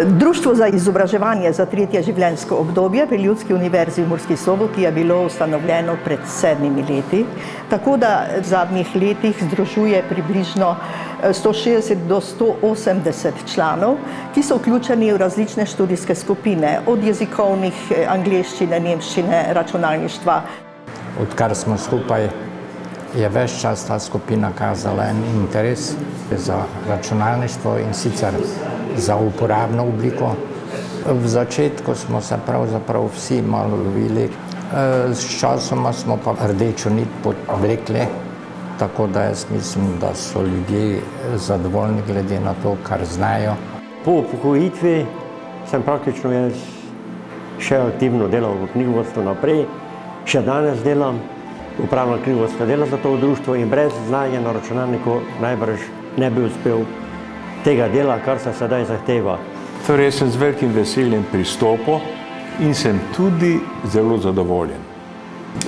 Društvo za izobraževanje za tretje življenjsko obdobje pri Ljudski univerzi v Murski Soboti je bilo ustanovljeno pred 7 leti, tako da v zadnjih letih združuje približno 160 do 180 članov, ki so vključeni v različne študijske skupine, od jezikovnih, angleščine, nemščine, računalništva. Odkar smo skupaj, je ves čas ta skupina kazala en interes za računalništvo in sicer za uporabno obliko. V začetku smo se pravzaprav vsi malo lovili, s časoma smo pa rdečo nit povlekli, tako da jaz mislim, da so ljudje zadovoljni glede na to, kar znajo. Po upokojitvi sem praktično jaz še aktivno delal v knjigovodstvu naprej, še danes delam. Upravna knjigovodska dela za to društvo in brez znanja na računalniku najbrž ne bi uspel tega dela, kar se sedaj zahteva. Torej, jaz sem z velikim veseljem pristopil in sem tudi zelo zadovoljen.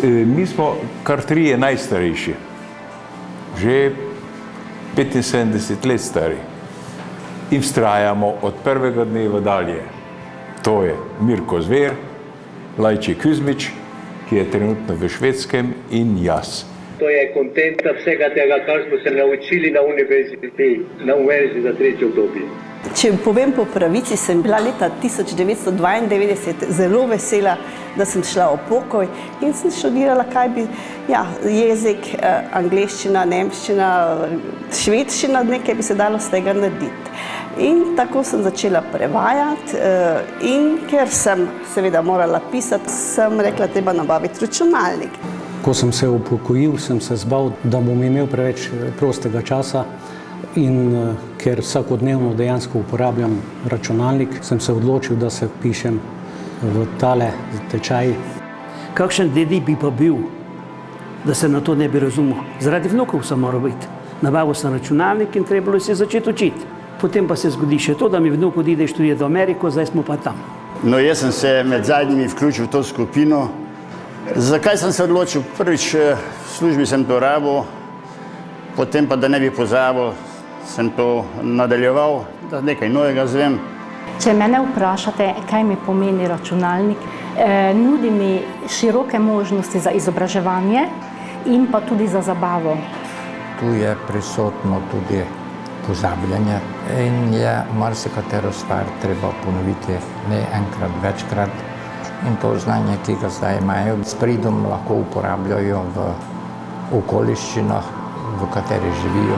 Mi smo kar trije najstarejši, že 75 let stari in vztrajamo od prvega dneva dalje. To je Mirko Zver, Lajček Kuzmič, ki je trenutno v Švedskem, in jaz. To je kontenta vsega tega, kar smo se naučili na univerzi za tretje obdobje. Če povem po pravici, sem bila leta 1992 zelo vesela, da sem šla v pokoj in sem študirala, jezik, angleščina, nemščina, švedščina, nekaj bi se dalo z tega narediti. In tako sem začela prevajati in ker sem seveda morala pisati, sem rekla, treba nabaviti računalnik. Ko sem se upokojil, sem se zbal, da bom imel preveč prostega časa in ker vsakodnevno dejansko uporabljam računalnik, sem se odločil, da se vpišem v tale tečaj. Kakšen dedi bi pa bil, da se na to ne bi razumel? Zaradi vnukov sem moral biti. Nabavil sem računalnik in trebalo se začeti učiti. Potem pa se zgodi še to, da mi vnuk odide študirati v Ameriko, zdaj smo pa tam. No, jaz sem se med zadnjimi vključil v to skupino. Zakaj sem se odločil? Prvič v službi sem to rabil, potem pa, da ne bi pozabil, sem to nadaljeval, da nekaj novega zvem. Če mene vprašate, kaj mi pomeni računalnik, nudi mi široke možnosti za izobraževanje in pa tudi za zabavo. Tu je prisotno tudi pozabljanje in je marsikatero stvar treba ponoviti ne enkrat, večkrat. In to znanje, ki ga zdaj imajo, s pridom lahko uporabljajo v okoliščinah, v kateri živijo.